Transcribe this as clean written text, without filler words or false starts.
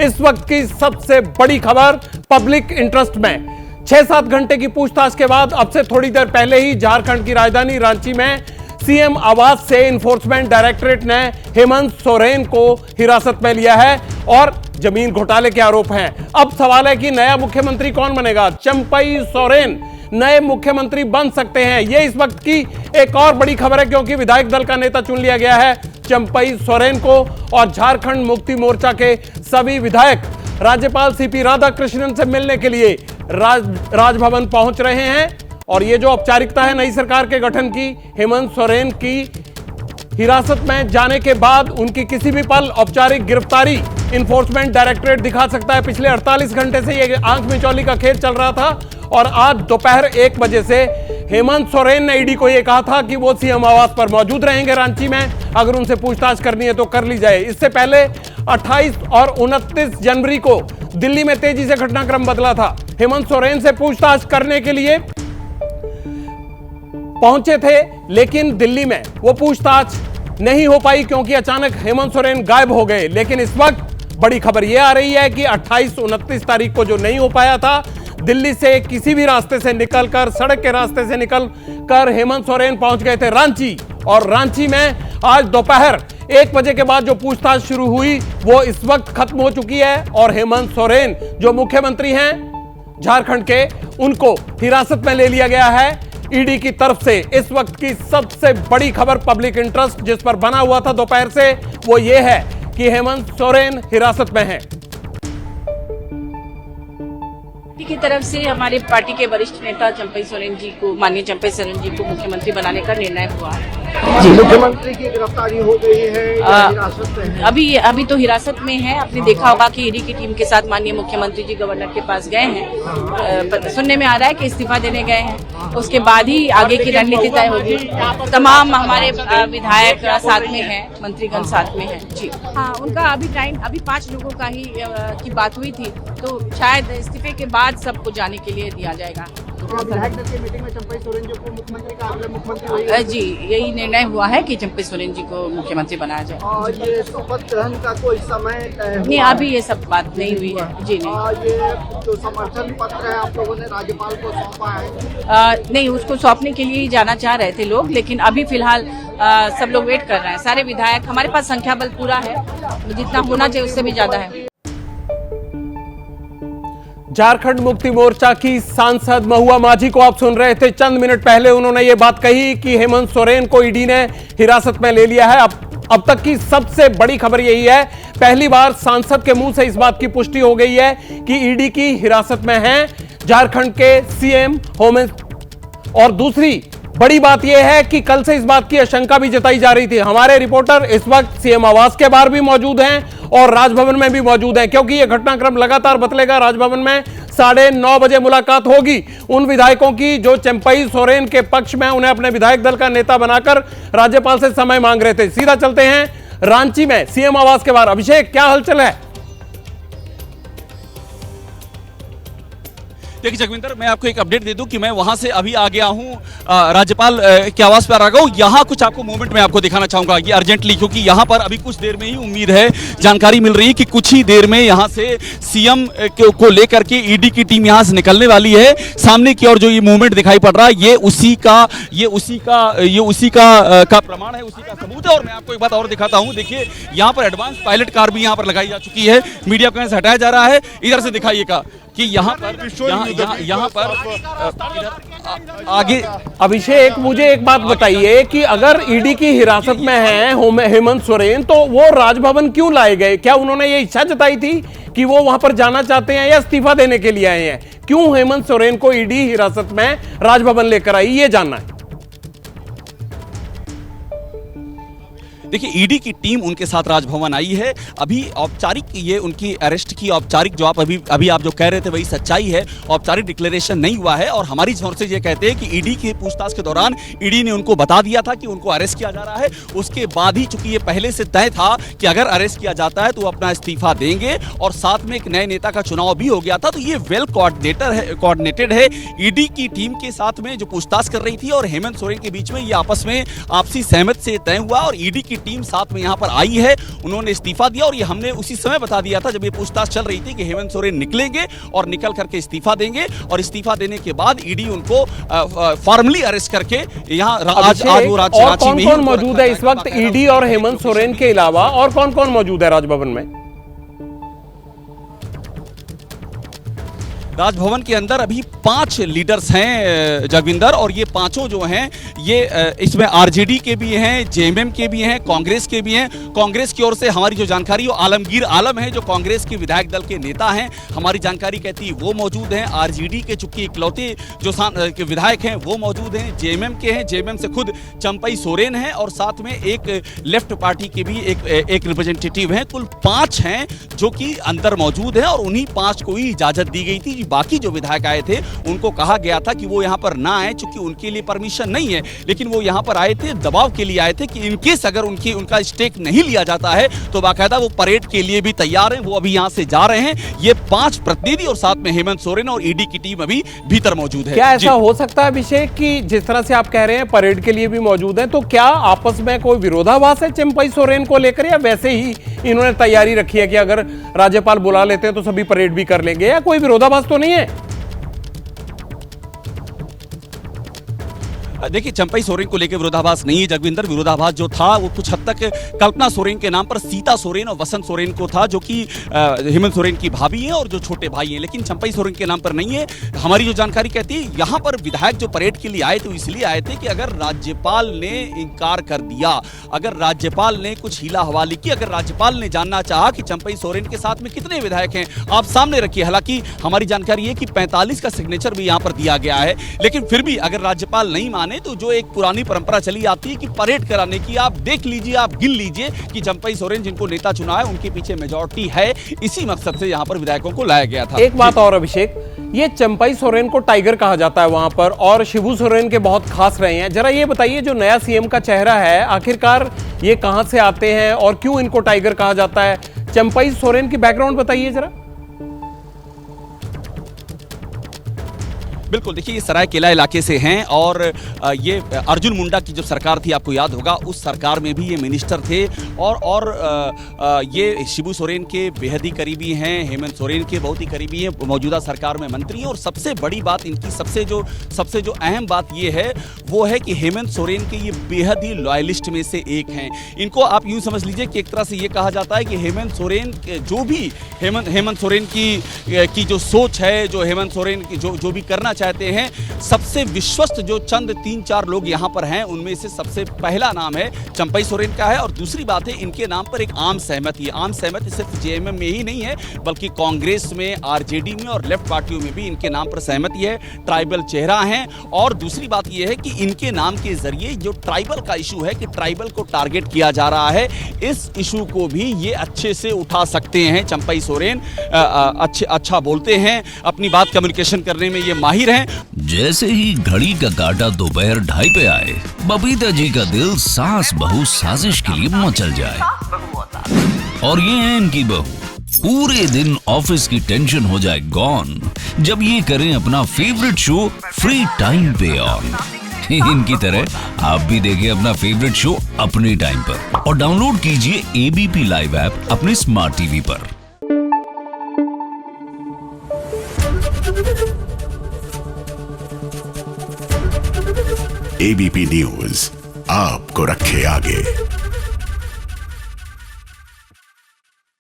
इस वक्त की सबसे बड़ी खबर पब्लिक इंटरेस्ट में 6-7 घंटे की पूछताछ के बाद अब से थोड़ी देर पहले ही झारखंड की राजधानी रांची में सीएम आवास से इन्फोर्समेंट डायरेक्टरेट ने हेमंत सोरेन को हिरासत में लिया है और जमीन घोटाले के आरोप हैं। अब सवाल है कि नया मुख्यमंत्री कौन बनेगा। चंपई सोरेन नए मुख्यमंत्री बन सकते हैं, यह इस वक्त की एक और बड़ी खबर है, क्योंकि विधायक दल का नेता चुन लिया गया है चंपई सोरेन को और झारखंड मुक्ति मोर्चा के सभी विधायक राज्यपाल सीपी राधाकृष्णन से मिलने के लिए राजभवन पहुंच रहे हैं। और ये जो औपचारिकता है नई सरकार के गठन की, हेमंत सोरेन की हिरासत में जाने के बाद उनकी किसी भी पल औपचारिक गिरफ्तारी इन्फोर्समेंट डायरेक्टरेट दिखा सकता है। पिछले 48 घंटे से ये आंख मिचौली का खेल चल रहा था और आज दोपहर 1 बजे से हेमंत सोरेन ने ईडी को यह कहा था कि वो सीएम आवास पर मौजूद रहेंगे रांची में, अगर उनसे पूछताछ करनी है तो कर ली जाए। इससे पहले 28 और 29 जनवरी को दिल्ली में तेजी से घटनाक्रम बदला था। हेमंत सोरेन से पूछताछ करने के लिए पहुंचे थे, लेकिन दिल्ली में वो पूछताछ नहीं हो पाई क्योंकि अचानक हेमंत सोरेन गायब हो गए। लेकिन इस वक्त बड़ी खबर यह आ रही है कि 28-29 तारीख को जो नहीं हो पाया था, दिल्ली से किसी भी रास्ते से निकलकर, सड़क के रास्ते से निकलकर हेमंत सोरेन पहुंच गए थे रांची। और रांची में आज दोपहर 1 बजे के बाद जो पूछताछ शुरू हुई वो इस वक्त खत्म हो चुकी है और हेमंत सोरेन जो मुख्यमंत्री हैं झारखंड के, उनको हिरासत में ले लिया गया है ईडी की तरफ से। इस वक्त की सबसे बड़ी खबर पब्लिक इंटरेस्ट जिस पर बना हुआ था दोपहर से, वो ये है कि हेमंत सोरेन हिरासत में हैं। की तरफ से हमारे पार्टी के वरिष्ठ नेता चंपई सोरेन जी को, माननीय चंपई सोरेन जी को मुख्यमंत्री बनाने का निर्णय हुआ है। मुख्यमंत्री की गिरफ्तारी हो गई है या हिरासत में है? अभी तो हिरासत में है। आपने देखा होगा कि ईडी की टीम के साथ माननीय मुख्यमंत्री जी गवर्नर के पास गए हैं। सुनने में आ रहा है कि इस्तीफा देने गए हैं, उसके बाद ही आगे की रणनीति तय होगी। तमाम हमारे विधायक साथ में हैं, मंत्रीगण साथ में हैं। जी हाँ, उनका अभी 5 लोगों का ही की बात हुई थी, तो शायद इस्तीफे के बाद सबको जाने के लिए दिया जाएगा। विधायक दल की मीटिंग में चंपई सोरेन जी को मुख्यमंत्री का अगला मुख्यमंत्री जी यही निर्णय हुआ है कि चंपई सोरेन जी को मुख्यमंत्री बनाया जाए। और ये शपथ ग्रहण का कोई समय नहीं, अभी ये सब बात नहीं हुई है। जी नहीं। ये जो समर्थन पत्र है आप लोगों ने राज्यपाल को सौंपा है? नहीं, उसको सौंपने के लिए ही जाना चाह रहे थे लोग, लेकिन अभी फिलहाल सब लोग वेट कर रहे हैं। सारे विधायक, हमारे पास संख्या बल पूरा है, जितना होना चाहिए उससे भी ज्यादा है। झारखंड मुक्ति मोर्चा की सांसद महुआ माझी को आप सुन रहे थे। चंद मिनट पहले उन्होंने ये बात कही कि हेमंत सोरेन को ईडी ने हिरासत में ले लिया है। अब तक की सबसे बड़ी खबर यही है, पहली बार सांसद के मुंह से इस बात की पुष्टि हो गई है कि ईडी की हिरासत में हैं झारखंड के सीएम हेमंत। और दूसरी बड़ी बात यह है कि कल से इस बात की आशंका भी जताई जा रही थी। हमारे रिपोर्टर इस वक्त सीएम आवास के बाहर भी मौजूद हैं और राजभवन में भी मौजूद हैं, क्योंकि यह घटनाक्रम लगातार बदलेगा। राजभवन में 9:30 बजे मुलाकात होगी उन विधायकों की जो चंपई सोरेन के पक्ष में उन्हें अपने विधायक दल का नेता बनाकर राज्यपाल से समय मांग रहे थे। सीधा चलते हैं रांची में सीएम आवास के बाहर। अभिषेक, क्या हलचल है? देखिए जगविंदर, मैं आपको एक अपडेट दे दूं कि मैं वहां से अभी आ गया हूं, राज्यपाल के आवास पर आ गया हूं। यहां कुछ आपको मूवमेंट में आपको दिखाना चाहूंगा ये अर्जेंटली, क्योंकि यहां पर अभी कुछ देर में ही उम्मीद है, जानकारी मिल रही है कि कुछ ही देर में यहां से सीएम को लेकर के ईडी की टीम यहां से निकलने वाली है। सामने की ओर जो ये मूवमेंट दिखाई पड़ रहा है ये उसी का प्रमाण है, उसी का सबूत है। और मैं आपको एक बात और दिखाता हूं, देखिए यहां पर एडवांस पायलट कार भी यहां पर लगाई जा चुकी है। मीडिया को हटाया जा रहा है। इधर से दिखाइएगा कि यहाँ पर आगे। अभिषेक, मुझे एक बात बताइए कि अगर ईडी की हिरासत में हैं हेमंत सोरेन, तो वो राजभवन क्यों लाए गए? क्या उन्होंने ये इच्छा जताई थी कि वो वहां पर जाना चाहते हैं या इस्तीफा देने के लिए आए हैं? क्यों हेमंत सोरेन को ईडी हिरासत में राजभवन लेकर आई, ये जानना है। देखिए ईडी की टीम उनके साथ राजभवन आई है। अभी औपचारिक ये उनकी अरेस्ट की औपचारिक जो आप अभी आप जो कह रहे थे वही सच्चाई है। औपचारिक डिक्लेरेशन नहीं हुआ है और हमारी सोर्सेज ये कहते हैं कि ईडी की पूछताछ के दौरान ईडी ने उनको बता दिया था कि उनको अरेस्ट किया जा रहा है। उसके बाद ही चूंकि ये पहले से तय था कि अगर अरेस्ट किया जाता है तो वो अपना इस्तीफा देंगे और साथ में एक नए नेता का चुनाव भी हो गया था। तो ये वेल कोऑर्डिनेटेड है। ईडी की टीम के साथ में जो पूछताछ कर रही थी और हेमंत सोरेन के बीच में ये आपस में आपसी सहमति से तय हुआ और ईडी की टीम साथ में यहाँ पर आई है, उन्होंने इस्तीफा दिया और ये हमने उसी समय बता दिया था जब ये पूछताछ चल रही थी कि हेमंत सोरेन निकलेंगे और निकल करके इस्तीफा देंगे और इस्तीफा देने के बाद ईडी उनको फॉर्मली अरेस्ट करके यहाँ आज वो रांची में कौन मौजूद है इस वक्त ईडी और हेमंत सोरेन के अलावा? और कौन कौन मौजूद है राजभवन में? राजभवन के अंदर अभी 5 लीडर्स हैं जगविंदर, और ये पांचों जो हैं ये इसमें आरजेडी के भी हैं, जेएमएम के भी हैं, कांग्रेस के भी हैं। कांग्रेस की ओर से हमारी जो जानकारी वो आलमगीर आलम है जो कांग्रेस के विधायक दल के नेता हैं, हमारी जानकारी कहती है वो मौजूद हैं। आरजेडी के चूंकि इकलौते जो विधायक हैं वो मौजूद हैं। जेएमएम के हैं, जेएमएम से खुद चंपई सोरेन हैं और साथ में एक लेफ्ट पार्टी के भी एक रिप्रेजेंटेटिव हैं। कुल 5 हैं जो कि अंदर मौजूद हैं और उन्हीं 5 को ही इजाजत दी गई थी। बाकी जो विधायक आए थे उनको कहा गया था कि वो यहाँ पर ना आए क्योंकि उनके लिए परमिशन नहीं है, लेकिन वो यहाँ पर आए थे, दबाव के लिए आए थे कि इनकेस अगर उनका स्टेक नहीं लिया जाता है तो बाकायदा वो परेड के लिए भी तैयार हैं। वो अभी यहाँ से जा रहे हैं। ये 5 प्रतिनिधि और साथ में हेमंत सोरेन और ईडी की टीम अभी भीतर मौजूद है। क्या ऐसा हो सकता है अभिषेक कि जिस तरह से आप कह रहे हैं परेड के लिए भी मौजूद है, तो क्या आपस में कोई विरोधाभास है चंपई सोरेन को लेकर, या वैसे ही इन्होंने तैयारी रखी है कि अगर राज्यपाल बुला लेते हैं तो सभी परेड भी कर लेंगे, या कोई विरोधाभास तो नहीं है? देखिए, चंपई सोरेन को लेकर विरोधाभास नहीं है जगविंदर। विरोधाभास जो था वो कुछ हद तक कल्पना सोरेन के नाम पर सीता सोरेन और वसंत सोरेन को था, जो कि हेमंत सोरेन की भाभी है और जो छोटे भाई हैं, लेकिन चंपई सोरेन के नाम पर नहीं है। हमारी जो जानकारी कहती है यहाँ पर विधायक जो परेड के लिए आए थे इसलिए आए थे कि अगर राज्यपाल ने इनकार कर दिया, अगर राज्यपाल ने कुछ हीला हवाली की, अगर राज्यपाल ने जानना चाहा कि चंपई सोरेन के साथ में कितने विधायक हैं, आप सामने रखिए। हालांकि हमारी जानकारी है कि 45 का सिग्नेचर भी यहाँ पर दिया गया है, लेकिन फिर भी अगर राज्यपाल नहीं माने तो जो एक पुरानी परंपरा चली आती है कि परेड कराने की, आप देख लीजिए, आप गिन लीजिए कि चंपई सोरेन जिनको नेता चुना है उनके पीछे मेजॉरिटी है। इसी मकसद से यहाँ पर विधायकों को लाया गया था। एक बात और अभिषेक, ये चंपई सोरेन को टाइगर कहा जाता है वहां पर, और शिबू सोरेन के बहुत खास रहे हैं। जरा ये बताइए, जो नया सीएम का चेहरा है, आखिरकार ये कहां से आते हैं और क्यों इनको टाइगर कहा जाता है? चंपई सोरेन की बैकग्राउंड बताइए जरा। बिल्कुल, देखिए ये सरायकेला इलाके से हैं और ये अर्जुन मुंडा की जब सरकार थी, आपको याद होगा, उस सरकार में भी ये मिनिस्टर थे और ये शिबू सोरेन के बेहद ही करीबी हैं, हेमंत सोरेन के बहुत ही करीबी हैं, मौजूदा सरकार में मंत्री हैं। और सबसे बड़ी बात इनकी, सबसे जो अहम बात ये है वो है कि हेमंत सोरेन के ये बेहद ही लॉयलिस्ट में से एक हैं। इनको आप यूँ समझ लीजिए कि एक तरह से ये कहा जाता है कि हेमंत सोरेन जो भी हेमंत सोरेन की जो सोच है, जो हेमंत सोरेन की जो भी करना चाहते हैं, सबसे विश्वस्त जो चंद 3-4 लोग यहाँ पर हैं उनमें से सबसे पहला नाम है चंपई सोरेन का है। और दूसरी बात है, इनके नाम पर एक आम सहमति है। आम सहमति सिर्फ जेएमएम में ही नहीं है बल्कि कांग्रेस में, आरजेडी में और लेफ्ट पार्टियों में भी इनके नाम पर सहमति है। ट्राइबल चेहरा है। और दूसरी बात यह है कि इनके नाम के जरिए जो ट्राइबल का इशू है कि ट्राइबल को टारगेट किया जा रहा है, इस इशू को भी ये अच्छे से उठा सकते हैं। चंपई सोरेन अच्छा बोलते हैं, अपनी बात कम्युनिकेशन करने में ये माहिर हैं। जैसे ही घड़ी का काटा दोपहर 2:30 पे आए, बबीता जी का दिल सास बहू साजिश के लिए मचल जाए। और ये है इनकी बहू, पूरे दिन ऑफिस की टेंशन हो जाए गॉन जब ये करें अपना फेवरेट शो फ्री टाइम पे ऑन। इनकी तरह आप भी देखिए अपना फेवरेट शो अपने टाइम पर और डाउनलोड कीजिए एबीपी लाइव ऐप अपने स्मार्ट टीवी पर। एबीपी न्यूज आपको रखे आगे।